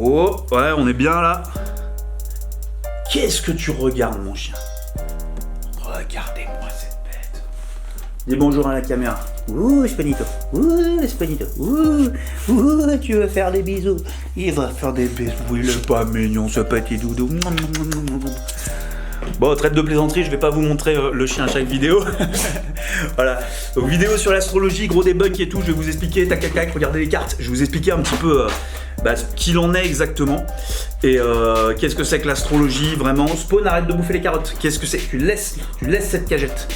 Oh, ouais, on est bien là. Qu'est-ce que tu regardes, mon chien? Regardez-moi cette bête. Dis bonjour à la caméra. Ouh, Spanito. Ouh, Spanito. Ouh, tu veux faire des bisous. Il va faire des bisous. Il est pas mignon, ce petit doudou. Bon, traite de plaisanterie, je vais pas vous montrer le chien à chaque vidéo. Voilà. Donc, vidéo sur l'astrologie, gros debunk et tout. Je vais vous expliquer, tac tac tac, regardez les cartes. Je vais vous expliquer un petit peu ce qu'il en est exactement. Et qu'est-ce que c'est que l'astrologie, vraiment. Spawn, arrête de bouffer les carottes. Qu'est-ce que c'est? Tu laisses cette cagette.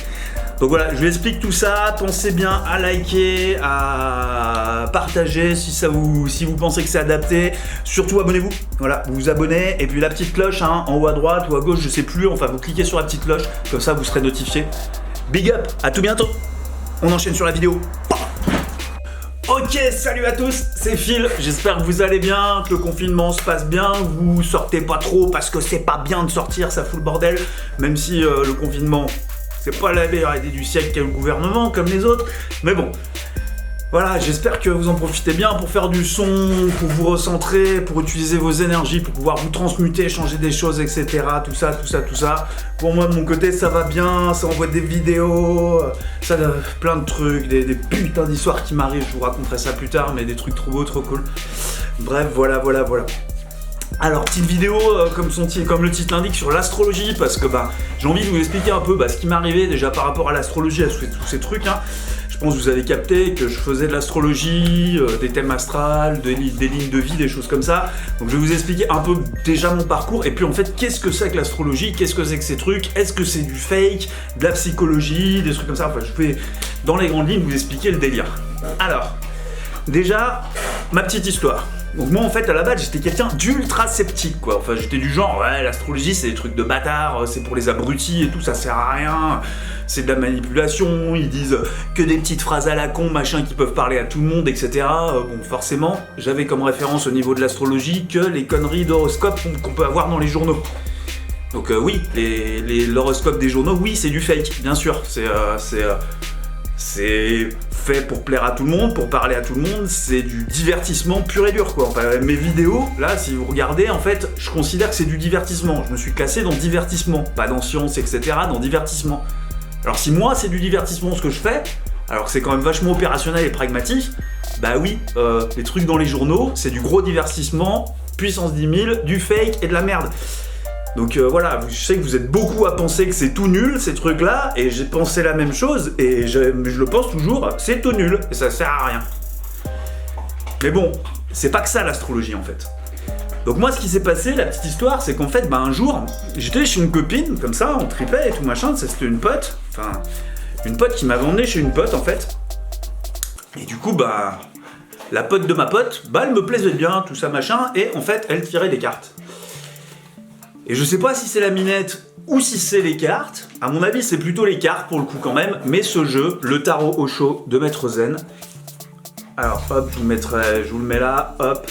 Donc voilà, je vous explique tout ça. Pensez bien à liker, à partager si vous pensez que c'est adapté. Surtout abonnez-vous. Voilà, vous vous abonnez et puis la petite cloche en haut à droite ou à gauche, je sais plus. Enfin, vous cliquez sur la petite cloche, comme ça vous serez notifié. Big up, à tout bientôt. On enchaîne sur la vidéo. Ok, salut à tous, c'est Phil, j'espère que vous allez bien, que le confinement se passe bien, vous sortez pas trop parce que c'est pas bien de sortir, ça fout le bordel, même si le confinement, c'est pas la meilleure idée du siècle qu'a le gouvernement comme les autres, mais bon. Voilà, j'espère que vous en profitez bien pour faire du son, pour vous recentrer, pour utiliser vos énergies, pour pouvoir vous transmuter, changer des choses, etc. Tout ça. Pour moi, de mon côté, ça va bien, ça envoie des vidéos, ça plein de trucs, des putains d'histoires qui m'arrivent, je vous raconterai ça plus tard, mais des trucs trop beaux, trop cool. Bref, voilà. Alors, petite vidéo, comme le titre l'indique, sur l'astrologie, parce que j'ai envie de vous expliquer un peu ce qui m'est arrivé déjà par rapport à l'astrologie, à tous ces trucs, hein. Je pense que vous avez capté que je faisais de l'astrologie, des thèmes astrales, des lignes de vie, des choses comme ça. Donc je vais vous expliquer un peu déjà mon parcours et puis en fait qu'est-ce que c'est que l'astrologie, qu'est-ce que c'est que ces trucs, est-ce que c'est du fake, de la psychologie, des trucs comme ça. Enfin je vais dans les grandes lignes vous expliquer le délire. Alors, déjà, ma petite histoire. Donc moi en fait à la base j'étais quelqu'un d'ultra sceptique quoi, enfin j'étais du genre ouais l'astrologie c'est des trucs de bâtards, c'est pour les abrutis et tout, ça sert à rien, c'est de la manipulation, ils disent que des petites phrases à la con machin qui peuvent parler à tout le monde etc. Bon forcément j'avais comme référence au niveau de l'astrologie que les conneries d'horoscope qu'on peut avoir dans les journaux. Donc oui, l'horoscope des journaux, oui c'est du fake, bien sûr, c'est fait pour plaire à tout le monde, pour parler à tout le monde, c'est du divertissement pur et dur quoi. Enfin, mes vidéos, là, si vous regardez, en fait, je considère que c'est du divertissement. Je me suis classé dans divertissement, pas dans science, etc., dans divertissement. Alors si moi, c'est du divertissement ce que je fais, alors que c'est quand même vachement opérationnel et pragmatique, bah oui, les trucs dans les journaux, c'est du gros divertissement, puissance 10 000, du fake et de la merde. Donc voilà, je sais que vous êtes beaucoup à penser que c'est tout nul ces trucs-là, et j'ai pensé la même chose, et je le pense toujours, c'est tout nul, et ça sert à rien. Mais bon, c'est pas que ça l'astrologie en fait. Donc moi ce qui s'est passé, la petite histoire, c'est qu'en fait, un jour, j'étais chez une copine, comme ça, on tripait et tout machin, c'était une pote, une pote qui m'avait emmené chez une pote en fait. Et du coup, la pote de ma pote, elle me plaisait bien, tout ça machin, et en fait, elle tirait des cartes. Et je sais pas si c'est la minette ou si c'est les cartes, à mon avis c'est plutôt les cartes pour le coup quand même, mais ce jeu, le tarot au chaud de Maître Zen, alors hop, je vous le mets là, hop,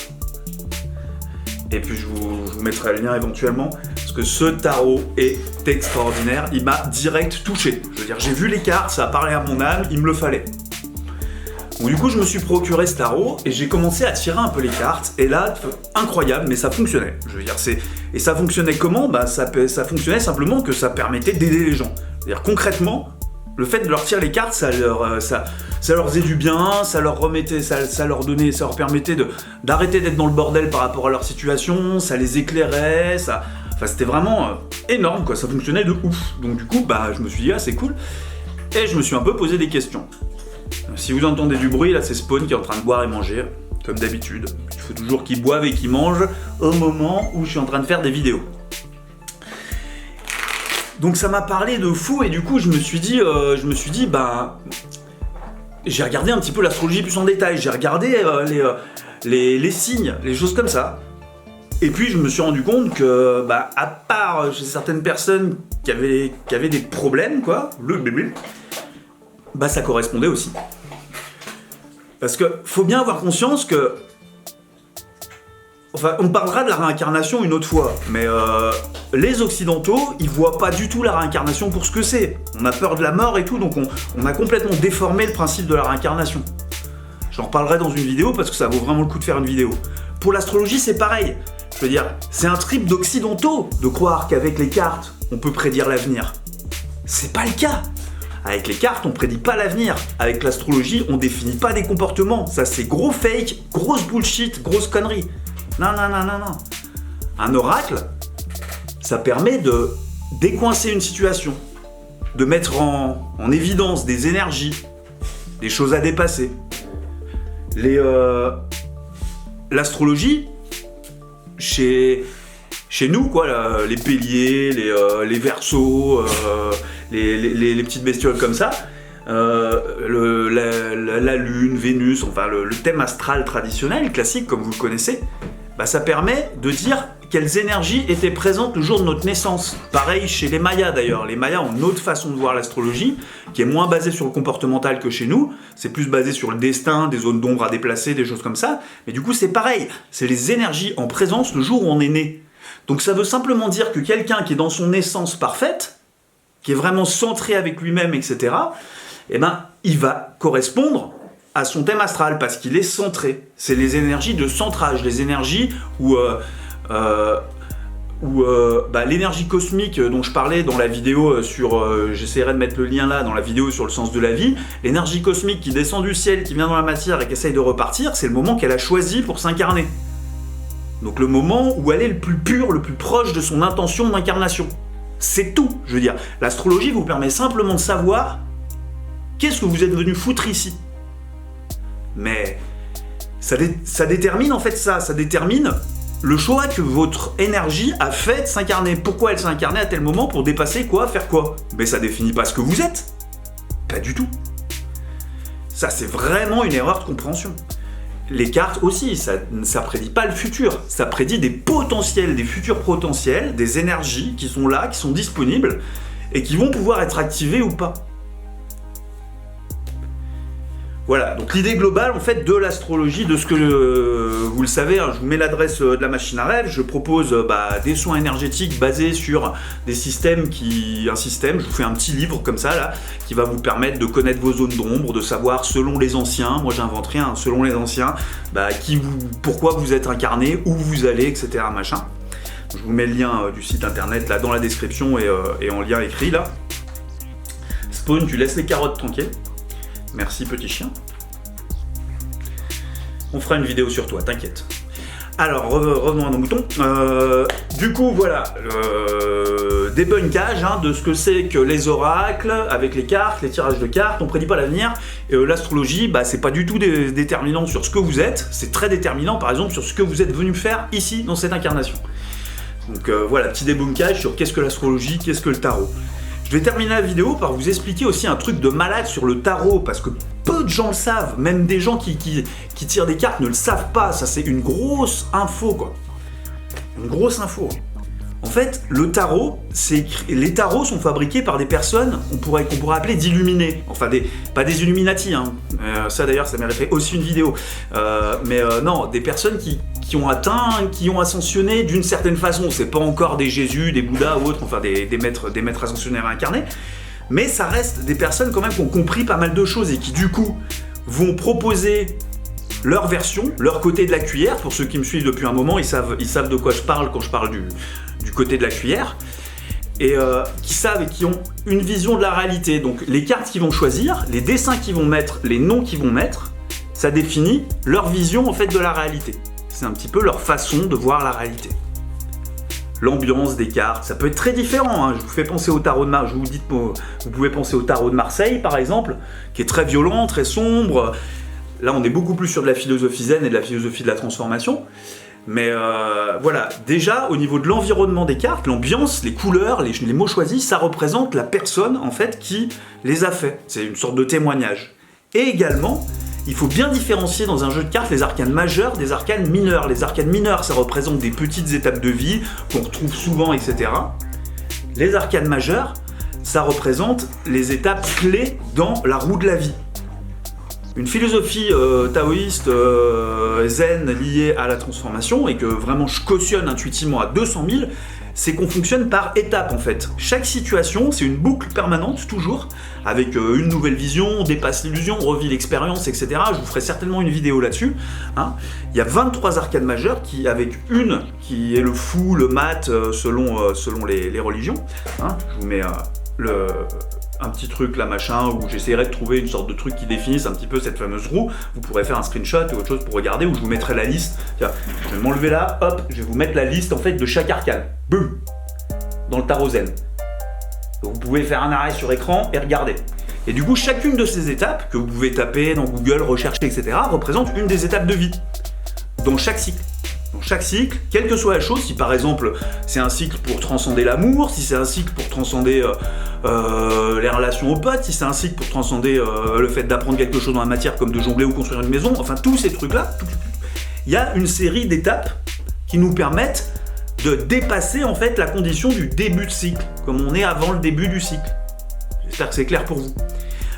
et puis je vous mettrai le lien éventuellement, parce que ce tarot est extraordinaire, il m'a direct touché, je veux dire j'ai vu les cartes, ça a parlé à mon âme, il me le fallait. Donc du coup je me suis procuré ce tarot et j'ai commencé à tirer un peu les cartes et là, incroyable, mais ça fonctionnait. Je veux dire, et ça fonctionnait comment ? Ça fonctionnait simplement que ça permettait d'aider les gens. C'est-à-dire concrètement, le fait de leur tirer les cartes, ça leur faisait du bien, ça leur permettait d'arrêter d'être dans le bordel par rapport à leur situation, ça les éclairait, enfin c'était vraiment énorme quoi, ça fonctionnait de ouf. Donc du coup, je me suis dit c'est cool et je me suis un peu posé des questions. Si vous entendez du bruit, là c'est Spawn qui est en train de boire et manger, comme d'habitude. Il faut toujours qu'il boive et qu'il mange au moment où je suis en train de faire des vidéos. Donc ça m'a parlé de fou et du coup je me suis dit, j'ai regardé un petit peu l'astrologie plus en détail, j'ai regardé les signes, les choses comme ça. Et puis je me suis rendu compte que, à part chez certaines personnes qui avaient des problèmes, quoi, le bébé, ça correspondait aussi. Parce que faut bien avoir conscience que... Enfin, on parlera de la réincarnation une autre fois, mais les Occidentaux, ils voient pas du tout la réincarnation pour ce que c'est. On a peur de la mort et tout, donc on a complètement déformé le principe de la réincarnation. J'en reparlerai dans une vidéo parce que ça vaut vraiment le coup de faire une vidéo. pour l'astrologie, c'est pareil. Je veux dire, c'est un trip d'occidentaux de croire qu'avec les cartes, on peut prédire l'avenir. C'est pas le cas. Avec les cartes, on prédit pas l'avenir. Avec l'astrologie, on définit pas des comportements. Ça, c'est gros fake, grosse bullshit, grosse connerie. Non. Un oracle, ça permet de décoincer une situation, de mettre en évidence des énergies, des choses à dépasser. L'astrologie, chez nous, quoi, les béliers, les verseaux, les petites bestioles comme ça, la lune, Vénus, enfin le thème astral traditionnel, classique, comme vous le connaissez, bah, ça permet de dire quelles énergies étaient présentes le jour de notre naissance. Pareil chez les Mayas d'ailleurs. Les Mayas ont une autre façon de voir l'astrologie, qui est moins basée sur le comportemental que chez nous. C'est plus basé sur le destin, des zones d'ombre à déplacer, des choses comme ça. Mais du coup, c'est pareil. C'est les énergies en présence le jour où on est né. Donc ça veut simplement dire que quelqu'un qui est dans son essence parfaite, qui est vraiment centré avec lui-même, etc., eh ben, il va correspondre à son thème astral, parce qu'il est centré. C'est les énergies de centrage, les énergies où l'énergie cosmique dont je parlais dans la vidéo j'essaierai de mettre le lien là, dans la vidéo sur le sens de la vie, l'énergie cosmique qui descend du ciel, qui vient dans la matière et qui essaye de repartir, c'est le moment qu'elle a choisi pour s'incarner. Donc le moment où elle est le plus pur, le plus proche de son intention d'incarnation. C'est tout, je veux dire. L'astrologie vous permet simplement de savoir qu'est-ce que vous êtes venu foutre ici. Mais ça détermine en fait ça détermine le choix que votre énergie a fait de s'incarner. Pourquoi elle s'est incarnée à tel moment, pour dépasser quoi, faire quoi? Mais ça définit pas ce que vous êtes. Pas du tout. Ça, c'est vraiment une erreur de compréhension. Les cartes aussi, ça prédit pas le futur. Ça prédit des potentiels, des futurs potentiels, des énergies qui sont là, qui sont disponibles et qui vont pouvoir être activées ou pas. Voilà, donc l'idée globale en fait de l'astrologie, de ce que vous le savez, hein, je vous mets l'adresse de la machine à rêve, je propose des soins énergétiques basés sur des systèmes je vous fais un petit livre comme ça là, qui va vous permettre de connaître vos zones d'ombre, de savoir selon les anciens, moi j'invente rien, selon les anciens, pourquoi vous êtes incarné, où vous allez, etc. machin. Je vous mets le lien du site internet là dans la description et en lien écrit là. Spawn, tu laisses les carottes tranquilles. Merci petit chien. On fera une vidéo sur toi, t'inquiète. Alors, revenons à nos moutons. Du coup, voilà, débunkage de ce que c'est que les oracles, avec les cartes, les tirages de cartes, on prédit pas l'avenir. L'astrologie, c'est pas du tout déterminant sur ce que vous êtes, c'est très déterminant par exemple sur ce que vous êtes venu faire ici, dans cette incarnation. Donc voilà, petit débunkage sur qu'est-ce que l'astrologie, qu'est-ce que le tarot. Je vais terminer la vidéo par vous expliquer aussi un truc de malade sur le tarot, parce que peu de gens le savent, même des gens qui tirent des cartes ne le savent pas, ça c'est une grosse info quoi. Une grosse info. En fait, le tarot, les tarots sont fabriqués par des personnes qu'on pourrait appeler d'illuminés. Enfin, pas des Illuminati, hein. Ça d'ailleurs, ça mériterait aussi une vidéo. Non, des personnes qui ont atteint, qui ont ascensionné d'une certaine façon. C'est pas encore des Jésus, des Bouddhas ou autres, enfin des maîtres ascensionnaires incarnés. Mais ça reste des personnes quand même qui ont compris pas mal de choses et qui du coup vont proposer leur version, leur côté de la cuillère. Pour ceux qui me suivent depuis un moment, ils savent de quoi je parle quand je parle du côté de la cuillère, et qui savent et qui ont une vision de la réalité. Donc les cartes qu'ils vont choisir, les dessins qu'ils vont mettre, les noms qu'ils vont mettre, ça définit leur vision en fait de la réalité. C'est un petit peu leur façon de voir la réalité. L'ambiance des cartes, ça peut être très différent. Hein. Je vous fais penser au tarot de Marseille. Vous pouvez penser au tarot de Marseille par exemple, qui est très violent, très sombre. Là, on est beaucoup plus sur de la philosophie zen et de la philosophie de la transformation. Mais voilà, déjà au niveau de l'environnement des cartes, l'ambiance, les couleurs, les mots choisis, ça représente la personne en fait qui les a fait. C'est une sorte de témoignage. Et également, il faut bien différencier dans un jeu de cartes les arcanes majeures des arcanes mineures. Les arcanes mineures, ça représente des petites étapes de vie qu'on retrouve souvent, etc. Les arcanes majeures, ça représente les étapes clés dans la roue de la vie. Une philosophie taoïste zen liée à la transformation et que vraiment je cautionne intuitivement à 200 000, c'est qu'on fonctionne par étapes en fait. Chaque situation, c'est une boucle permanente, toujours, avec une nouvelle vision, on dépasse l'illusion, on revit l'expérience, etc. Je vous ferai certainement une vidéo là-dessus. Hein. Il y a 23 arcades majeures, avec une qui est le fou, le mat, selon les religions. Hein. Je vous mets un petit truc là, machin, où j'essaierai de trouver une sorte de truc qui définisse un petit peu cette fameuse roue. Vous pourrez faire un screenshot ou autre chose pour regarder, où je vous mettrai la liste. Tiens, je vais m'enlever là, hop, je vais vous mettre la liste en fait de chaque arcane. Boum, dans le tarot zen. Donc, vous pouvez faire un arrêt sur écran et regarder. Et du coup, chacune de ces étapes, que vous pouvez taper dans Google, rechercher, etc., représente une des étapes de vie, dans chaque cycle. Dans chaque cycle, quelle que soit la chose, si par exemple c'est un cycle pour transcender l'amour, si c'est un cycle pour transcender les relations aux potes, si c'est un cycle pour transcender le fait d'apprendre quelque chose dans la matière comme de jongler ou construire une maison, enfin tous ces trucs-là, il y a une série d'étapes qui nous permettent de dépasser en fait la condition du début de cycle, comme on est avant le début du cycle. J'espère que c'est clair pour vous.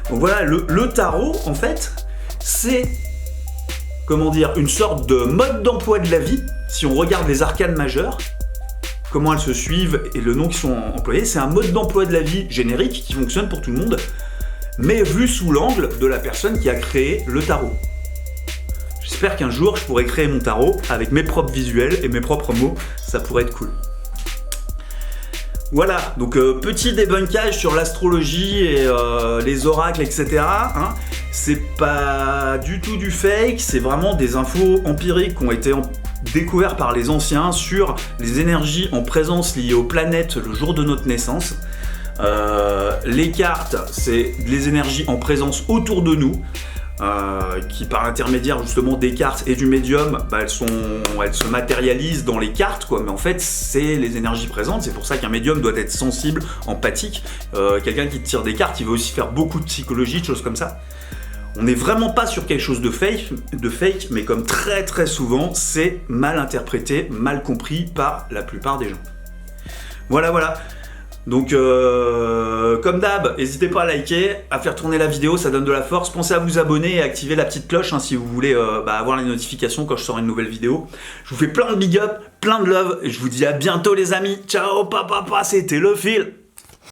Donc voilà, le tarot en fait, c'est comment dire, une sorte de mode d'emploi de la vie. Si on regarde les arcanes majeures, comment elles se suivent et le nom qui sont employés, c'est un mode d'emploi de la vie générique qui fonctionne pour tout le monde, mais vu sous l'angle de la personne qui a créé le tarot. J'espère qu'un jour je pourrai créer mon tarot avec mes propres visuels et mes propres mots, ça pourrait être cool. Voilà, donc petit débunkage sur l'astrologie et les oracles, etc. Hein. C'est pas du tout du fake, c'est vraiment des infos empiriques qui ont été découvertes par les anciens sur les énergies en présence liées aux planètes le jour de notre naissance. Les cartes, c'est les énergies en présence autour de nous. Qui par l'intermédiaire justement des cartes et du médium, elles se matérialisent dans les cartes, quoi. Mais en fait c'est les énergies présentes, c'est pour ça qu'un médium doit être sensible, empathique. Quelqu'un qui te tire des cartes, il va aussi faire beaucoup de psychologie, de choses comme ça. On n'est vraiment pas sur quelque chose de fake, mais comme très très souvent, c'est mal interprété, mal compris par la plupart des gens. Voilà. Donc, comme d'hab, n'hésitez pas à liker, à faire tourner la vidéo, ça donne de la force. Pensez à vous abonner et à activer la petite cloche si vous voulez avoir les notifications quand je sors une nouvelle vidéo. Je vous fais plein de big up, plein de love, et je vous dis à bientôt les amis. Ciao, papa, c'était le fil.